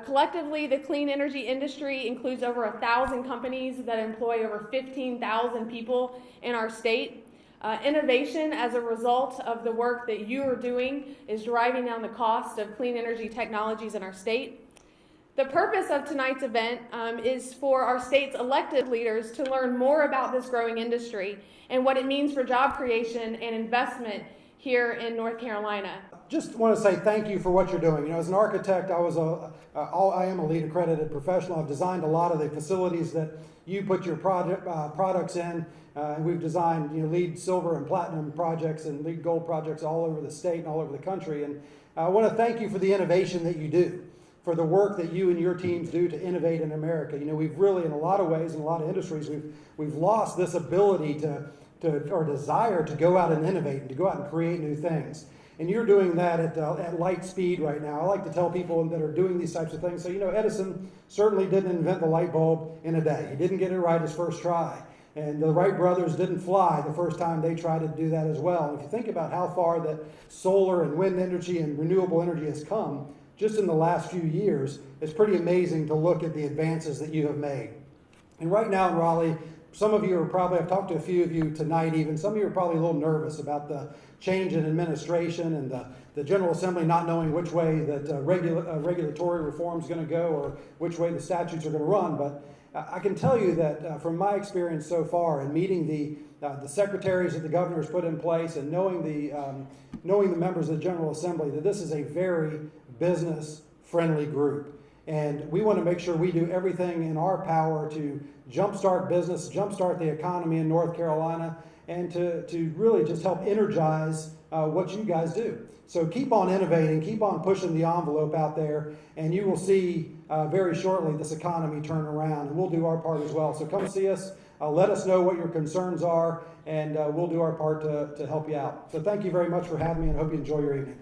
Collectively, the clean energy industry includes over 1,000 companies that employ over 15,000 people in our state. Innovation as a result of the work that you are doing is driving down the cost of clean energy technologies in our state. The purpose of tonight's event is for our state's elected leaders to learn more about this growing industry and what it means for job creation and investment here in North Carolina. Just want to say thank you for what you're doing. You know, as an architect, I am a LEED accredited professional. I've designed a lot of the facilities that you put your products in. And we've designed, you know, LEED silver and platinum projects and LEED gold projects all over the state and all over the country. And I want to thank you for the innovation that you do, for the work that you and your teams do to innovate in America. You know, we've really, in a lot of ways, in a lot of industries, we've lost this ability or desire to go out and innovate and to go out and create new things. And you're doing that at light speed right now. I like to tell people that are doing these types of things. So, you know, Edison certainly didn't invent the light bulb in a day. He didn't get it right his first try. And the Wright brothers didn't fly the first time they tried to do that as well. And if you think about how far that solar and wind energy and renewable energy has come just in the last few years, it's pretty amazing to look at the advances that you have made. And right now in Raleigh, some of you are probably, I've talked to a few of you tonight even, some of you are probably a little nervous about the change in administration and the General Assembly not knowing which way that regulatory reform is going to go or which way the statutes are going to run. But I can tell you that from my experience so far in meeting the secretaries that the governor's put in place and knowing the members of the General Assembly, that this is a very business-friendly group. And we want to make sure we do everything in our power to jumpstart business, jumpstart the economy in North Carolina, and to really just help energize what you guys do. So keep on innovating, keep on pushing the envelope out there, and you will see very shortly this economy turn around, and we'll do our part as well. So come see us, let us know what your concerns are, and we'll do our part to help you out. So thank you very much for having me, and I hope you enjoy your evening.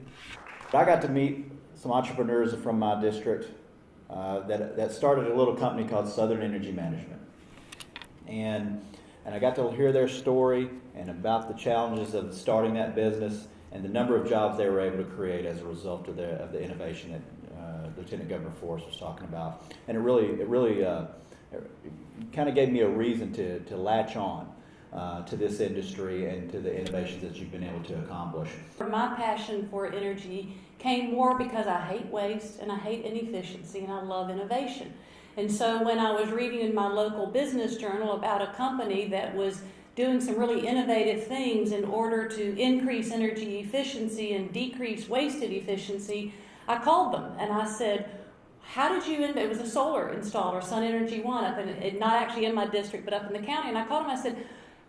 I got to meet some entrepreneurs from my district that started a little company called Southern Energy Management. And I got to hear their story and about the challenges of starting that business and the number of jobs they were able to create as a result of the innovation that Lieutenant Governor Forrest was talking about. And it really kind of gave me a reason to latch on to this industry and to the innovations that you've been able to accomplish. My passion for energy came more because I hate waste and I hate inefficiency and I love innovation. And so when I was reading in my local business journal about a company that was doing some really innovative things in order to increase energy efficiency and decrease wasted efficiency, I called them and I said, how did you it was a solar installer, Sun Energy One, up in, not actually in my district, but up in the county. And I called him, I said,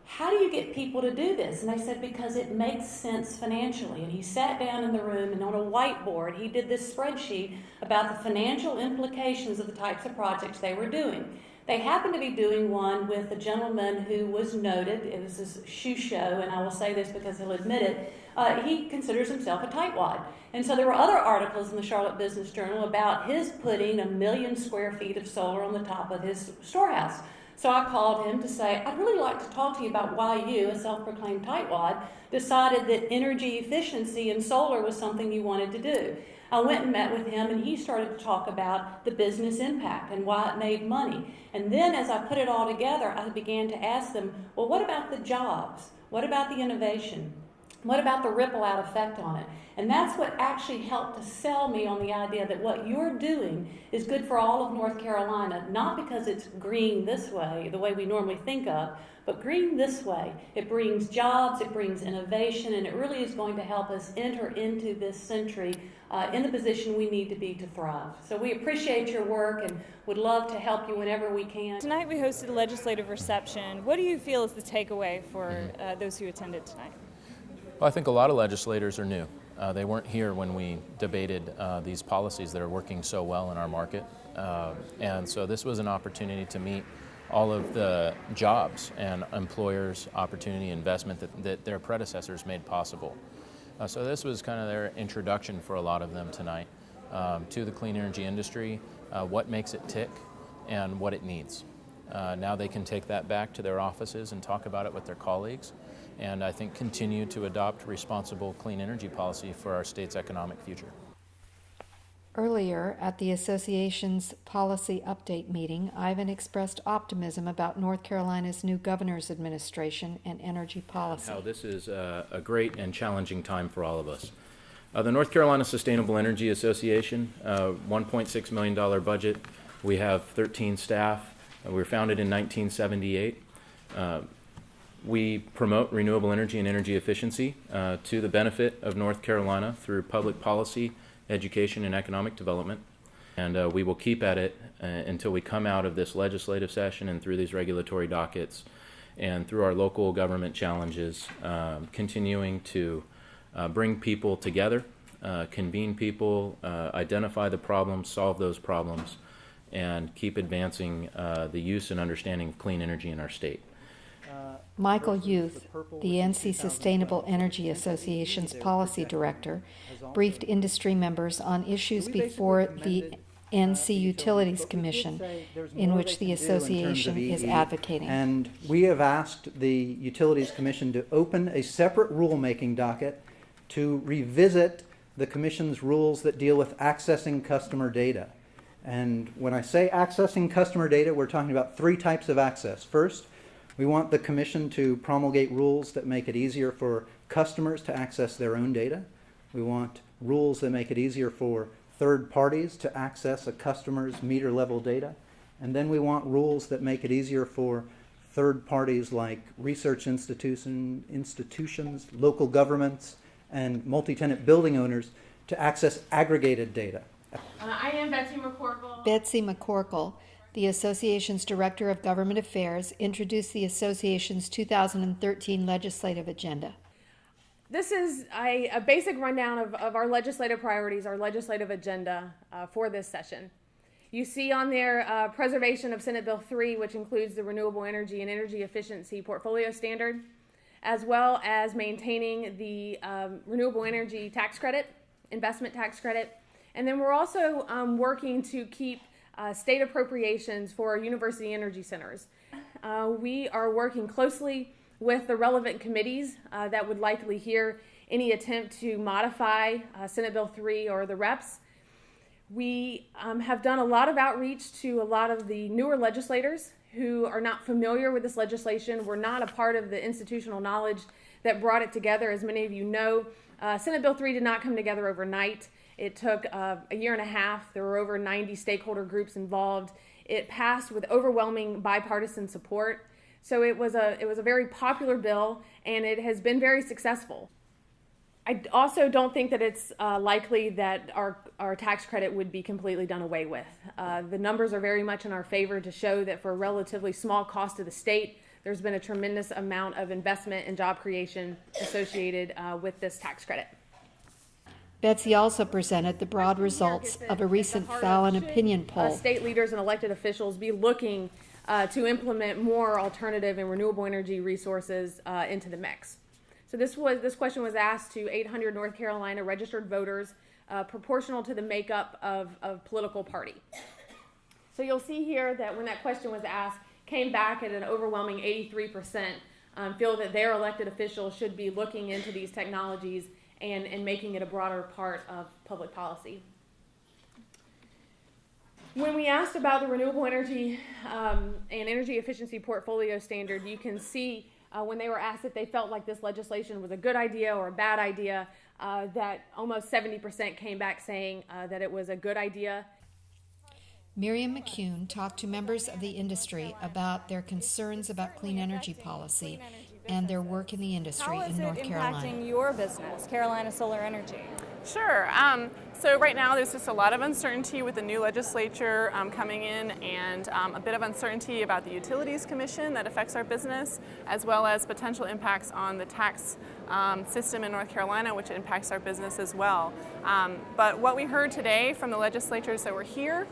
how do you get people to do this? And they said, because it makes sense financially. And he sat down in the room and on a whiteboard, he did this spreadsheet about the financial implications of the types of projects they were doing. They happened to be doing one with a gentleman who was noted. It was his shoe show, and I will say this because he'll admit it. He considers himself a tightwad. And so there were other articles in the Charlotte Business Journal about his putting 1 million square feet of solar on the top of his storehouse. So I called him to say, I'd really like to talk to you about why you, a self-proclaimed tightwad, decided that energy efficiency and solar was something you wanted to do. I went and met with him, and he started to talk about the business impact and why it made money. And then as I put it all together, I began to ask them, well, what about the jobs? What about the innovation? What about the ripple out effect on it? And that's what actually helped to sell me on the idea that what you're doing is good for all of North Carolina, not because it's green this way, the way we normally think of, but green this way. It brings jobs, it brings innovation, and it really is going to help us enter into this century in the position we need to be to thrive. So we appreciate your work and would love to help you whenever we can. Tonight we hosted a legislative reception. What do you feel is the takeaway for those who attended tonight? Well, I think a lot of legislators are new. They weren't here when we debated these policies that are working so well in our market. And so this was an opportunity to meet all of the jobs and employers' opportunity investment that their predecessors made possible. So this was kind of their introduction for a lot of them tonight to the clean energy industry, what makes it tick, and what it needs. Now they can take that back to their offices and talk about it with their colleagues, and I think continue to adopt responsible clean energy policy for our state's economic future. Earlier, at the association's policy update meeting, Ivan expressed optimism about North Carolina's new governor's administration and energy policy. How this is a great and challenging time for all of us. The North Carolina Sustainable Energy Association, $1.6 million budget. We have 13 staff. We were founded in 1978. We promote renewable energy and energy efficiency to the benefit of North Carolina through public policy, education, and economic development. And we will keep at it until we come out of this legislative session and through these regulatory dockets and through our local government challenges, continuing to bring people together, convene people, identify the problems, solve those problems, and keep advancing the use and understanding of clean energy in our state. Michael Youth, the NC Sustainable Energy Association's policy director, briefed industry members on issues before the NC Utilities Commission, in which the association is advocating. And we have asked the Utilities Commission to open a separate rulemaking docket to revisit the Commission's rules that deal with accessing customer data. And when I say accessing customer data, we're talking about three types of access. First, we want the Commission to promulgate rules that make it easier for customers to access their own data. We want rules that make it easier for third parties to access a customer's meter level data. And then we want rules that make it easier for third parties like research institutions, local governments, and multi-tenant building owners to access aggregated data. I am Betsy McCorkle. Betsy McCorkle, the association's Director of Government Affairs, introduced the association's 2013 legislative agenda. This is a basic rundown of our legislative priorities, our legislative agenda for this session. You see on there preservation of Senate Bill 3, which includes the Renewable Energy and Energy Efficiency Portfolio Standard, as well as maintaining the renewable energy tax credit, investment tax credit. And then we're also working to keep state appropriations for our university energy centers. We are working closely with the relevant committees that would likely hear any attempt to modify Senate Bill 3 or the reps. We have done a lot of outreach to a lot of the newer legislators who are not familiar with this legislation. We're not a part of the institutional knowledge that brought it together. As many of you know, Senate Bill 3 did not come together overnight. It took a year and a half. There were over 90 stakeholder groups involved. It passed with overwhelming bipartisan support. So it was a very popular bill, and it has been very successful. I also don't think that it's likely that our tax credit would be completely done away with. The numbers are very much in our favor to show that for a relatively small cost to the state, there's been a tremendous amount of investment and job creation associated with this tax credit. Betsy also presented the broad results of a recent Fallon opinion poll. State leaders and elected officials be looking to implement more alternative and renewable energy resources into the mix. So this question was asked to 800 North Carolina registered voters, proportional to the makeup of political party. So you'll see here that when that question was asked, came back at an overwhelming 83% feel that their elected officials should be looking into these technologies and making it a broader part of public policy. When we asked about the renewable energy and energy efficiency portfolio standard, you can see when they were asked if they felt like this legislation was a good idea or a bad idea, that almost 70% came back saying that it was a good idea. Miriam McCune talked to members of the industry about their concerns about clean energy policy and their work in the industry in North Carolina. How is it impacting your business, Carolina Solar Energy? Sure. So right now there's just a lot of uncertainty with the new legislature coming in, and a bit of uncertainty about the Utilities Commission that affects our business, as well as potential impacts on the tax system in North Carolina, which impacts our business as well. But what we heard today from the legislators that were here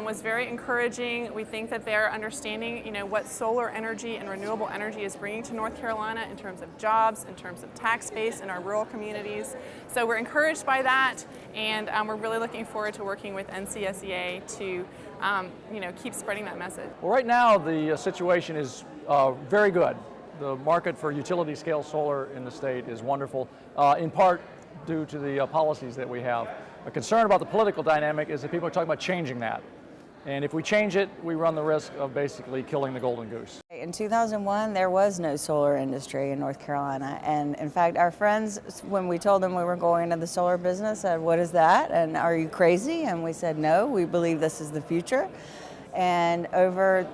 was very encouraging. We think that they're understanding, what solar energy and renewable energy is bringing to North Carolina in terms of jobs, in terms of tax base in our rural communities. So we're encouraged by that, and we're really looking forward to working with NCSEA to, keep spreading that message. Well, right now the situation is very good. The market for utility scale solar in the state is wonderful, in part due to the policies that we have. A concern about the political dynamic is that people are talking about changing that. And if we change it, we run the risk of basically killing the golden goose. In 2001, there was no solar industry in North Carolina. And in fact, our friends, when we told them we were going into the solar business, said, "What is that? And are you crazy?" And we said, "No, we believe this is the future." And over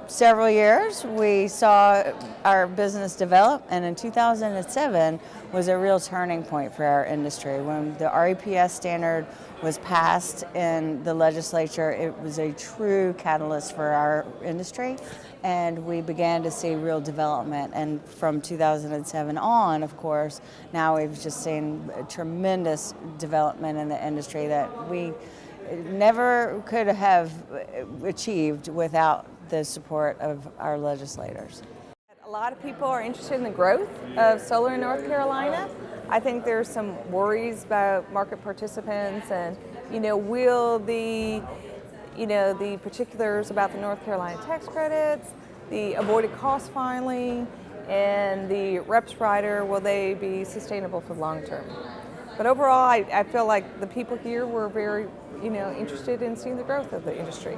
several years, we saw our business develop. And in 2007 was a real turning point for our industry. When the REPS standard was passed in the legislature, it was a true catalyst for our industry, and we began to see real development. And from 2007 on, of course, now we've just seen a tremendous development in the industry that we never could have achieved without the support of our legislators. A lot of people are interested in the growth of solar in North Carolina. I think there's some worries about market participants and, will the particulars about the North Carolina tax credits, the avoided cost filing, and the REPS rider, will they be sustainable for the long term? But overall, I feel like the people here were very, interested in seeing the growth of the industry.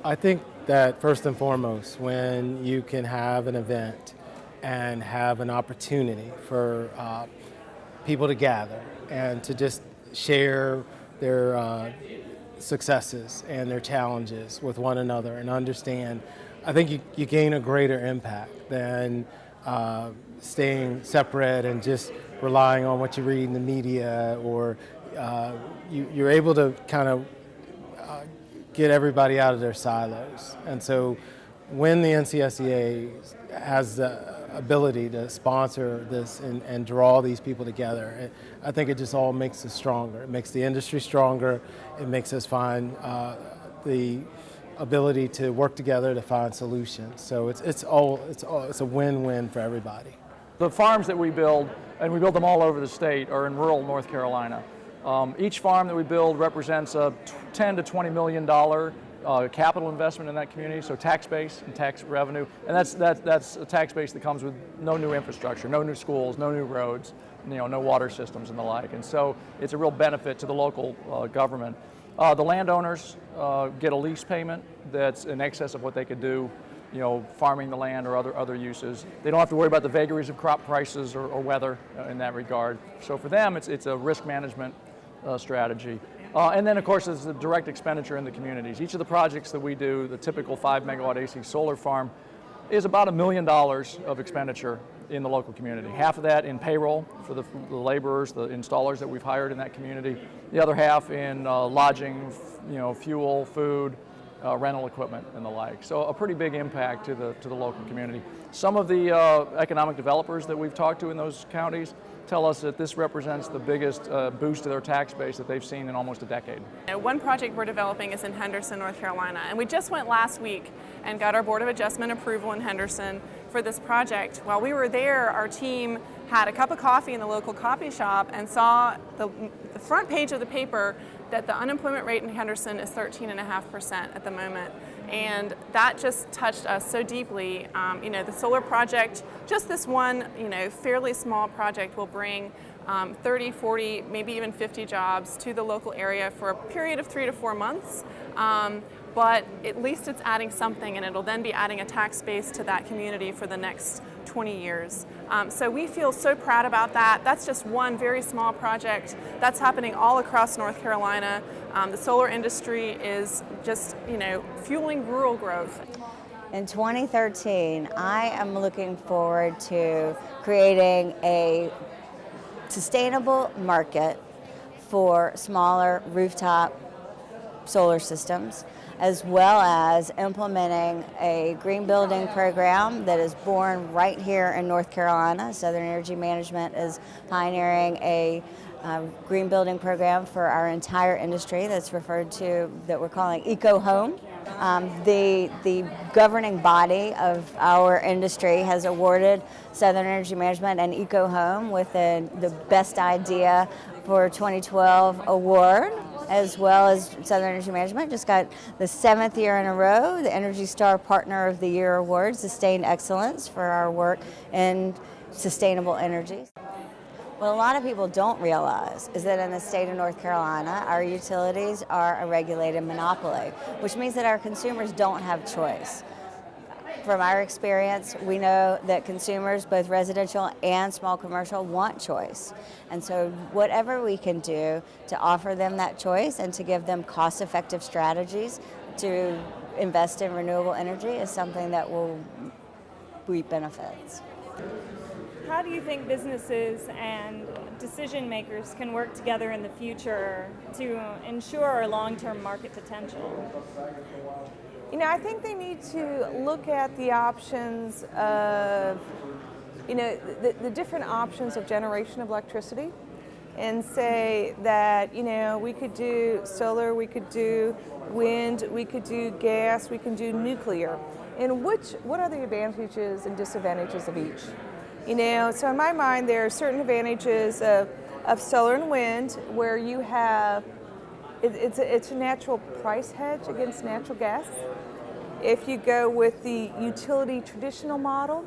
I think that first and foremost, when you can have an event and have an opportunity for people to gather and to just share their successes and their challenges with one another and understand, I think you gain a greater impact than staying separate and just relying on what you read in the media, or you're able to kind of get everybody out of their silos. And so when the NCSEA has the ability to sponsor this and draw these people together, I think it just all makes us stronger. It makes the industry stronger. It makes us find the ability to work together to find solutions. So it's a win-win for everybody. The farms that we build, and we build them all over the state, are in rural North Carolina. Each farm that we build represents a $10 to $20 million capital investment in that community, so tax base and tax revenue, and that's a tax base that comes with no new infrastructure, no new schools, no new roads, no water systems and the like, and so it's a real benefit to the local government. The landowners get a lease payment that's in excess of what they could do, farming the land or other uses. They don't have to worry about the vagaries of crop prices or weather in that regard. So for them, it's a risk management strategy. And then, of course, there's the direct expenditure in the communities. Each of the projects that we do, the typical 5 megawatt AC solar farm, is about $1 million of expenditure in the local community. Half of that in payroll for the laborers, the installers that we've hired in that community. The other half in lodging, fuel, food, rental equipment and the like. So a pretty big impact to the local community. Some of the economic developers that we've talked to in those counties tell us that this represents the biggest boost to their tax base that they've seen in almost a decade. One project we're developing is in Henderson, North Carolina, and we just went last week and got our Board of Adjustment approval in Henderson for this project. While we were there, our team had a cup of coffee in the local coffee shop and saw the front page of the paper that the unemployment rate in Henderson is 13.5% at the moment. And that just touched us so deeply. The solar project, just this one, fairly small project will bring 30, 40, maybe even 50 jobs to the local area for a period of 3 to 4 months. But at least it's adding something, and it'll then be adding a tax base to that community for the next 20 years. So we feel so proud about that. That's just one very small project that's happening all across North Carolina. The solar industry is just, fueling rural growth. In 2013, I am looking forward to creating a sustainable market for smaller rooftop solar systems, as well as implementing a green building program that is born right here in North Carolina. Southern Energy Management is pioneering a green building program for our entire industry that's referred to, that we're calling Eco Home. The governing body of our industry has awarded Southern Energy Management and Eco Home with the Best Idea for 2012 award, as well as Southern Energy Management just got the 7th year in a row the Energy Star Partner of the Year award, Sustained Excellence for our work in sustainable energy. What a lot of people don't realize is that in the state of North Carolina, our utilities are a regulated monopoly, which means that our consumers don't have choice. From our experience, we know that consumers, both residential and small commercial, want choice. And so whatever we can do to offer them that choice and to give them cost-effective strategies to invest in renewable energy is something that will reap benefits. How do you think businesses and decision makers can work together in the future to ensure long-term market potential? You know, I think they need to look at the options of, you know, the different options of generation of electricity and say that, you know, we could do solar, we could do wind, we could do gas, we can do nuclear. And what are the advantages and disadvantages of each? You know, so in my mind, there are certain advantages of solar and wind where you have, it's a natural price hedge against natural gas. If you go with the utility traditional model,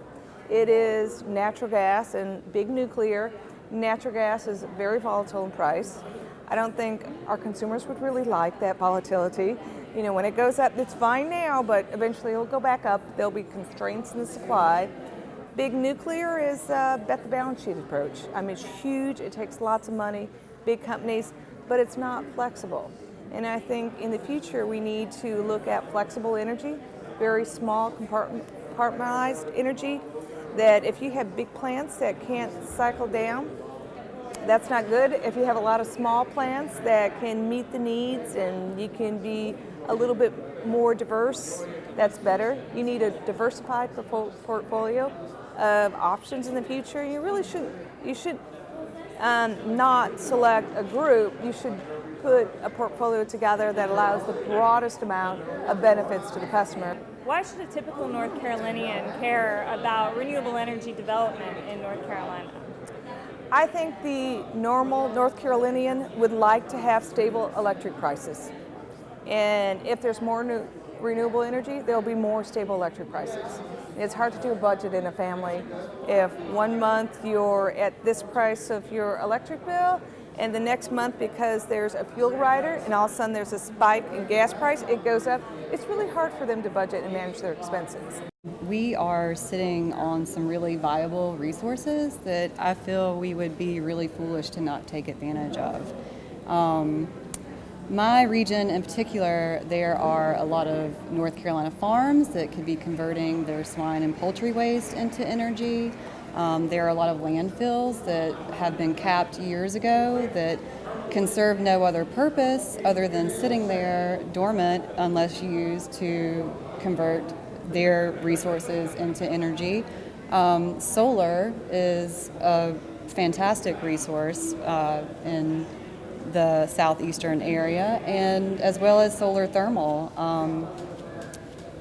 it is natural gas and big nuclear. Natural gas is very volatile in price. I don't think our consumers would really like that volatility. You know, when it goes up, it's fine now, but eventually it'll go back up. There'll be constraints in the supply. Big nuclear is bet the balance sheet approach. I mean, it's huge, it takes lots of money, big companies, but it's not flexible. And I think in the future we need to look at flexible energy, very small compartmentalized energy, that if you have big plants that can't cycle down, that's not good. If you have a lot of small plants that can meet the needs and you can be a little bit more diverse, that's better. You need a diversified portfolio of options in the future. You really should not select a group. You should put a portfolio together that allows the broadest amount of benefits to the customer. Why should a typical North Carolinian care about renewable energy development in North Carolina? I think the normal North Carolinian would like to have stable electric prices. And if there's more renewable energy, there'll be more stable electric prices. It's hard to do a budget in a family if 1 month you're at this price of your electric bill and the next month, because there's a fuel rider and all of a sudden there's a spike in gas price, it goes up. It's really hard for them to budget and manage their expenses. We are sitting on some really viable resources that I feel we would be really foolish to not take advantage of. My region in particular, there are a lot of North Carolina farms that could be converting their swine and poultry waste into energy. There are a lot of landfills that have been capped years ago that can serve no other purpose other than sitting there dormant unless used to convert their resources into energy. Solar is a fantastic resource in the southeastern area, and as well as solar thermal.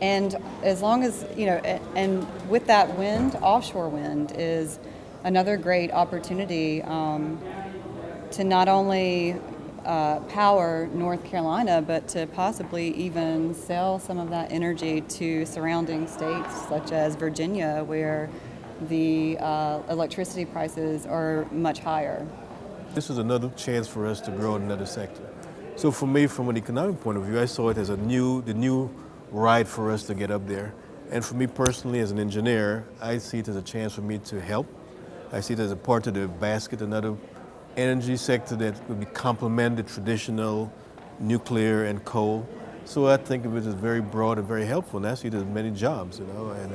And as long as, you know, and with that wind, offshore wind is another great opportunity to not only power North Carolina, but to possibly even sell some of that energy to surrounding states such as Virginia, where the electricity prices are much higher. This is another chance for us to grow in another sector. So for me, from an economic point of view, I saw it as the new ride for us to get up there. And for me personally, as an engineer, I see it as a chance for me to help. I see it as a part of the basket, another energy sector that would be complement the traditional nuclear and coal. So I think of it as very broad and very helpful. And I see it as many jobs, you know, and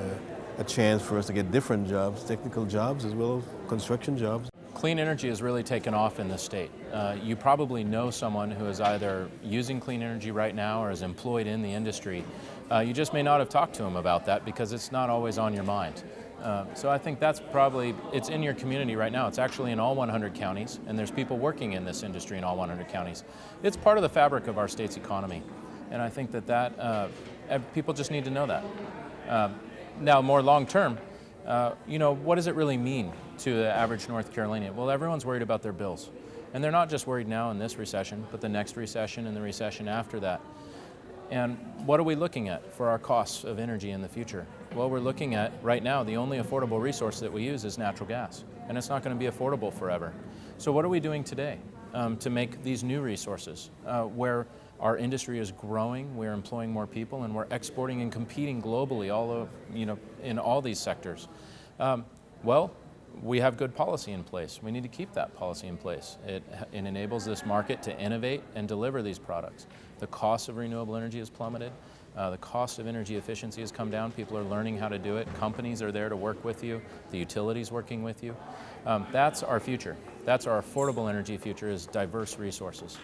a chance for us to get different jobs, technical jobs as well as construction jobs. Clean energy has really taken off in the state. You probably know someone who is either using clean energy right now or is employed in the industry. You just may not have talked to them about that because it's not always on your mind. So I think that's probably, it's in your community right now. It's actually in all 100 counties, and there's people working in this industry in all 100 counties. It's part of the fabric of our state's economy, and I think that people just need to know that. Now, more long term, you know, what does it really mean to the average North Carolinian? Well, everyone's worried about their bills. And they're not just worried now in this recession, but the next recession and the recession after that. And what are we looking at for our costs of energy in the future? Well, we're looking at, right now, the only affordable resource that we use is natural gas, and it's not going to be affordable forever. So what are we doing today to make these new resources where our industry is growing, we're employing more people, and we're exporting and competing globally in all these sectors? Well, we have good policy in place. We need to keep that policy in place. It enables this market to innovate and deliver these products. The cost of renewable energy has plummeted. The cost of energy efficiency has come down. People are learning how to do it. Companies are there to work with you. The utilities working with you. That's our future. That's our affordable energy future, is diverse resources.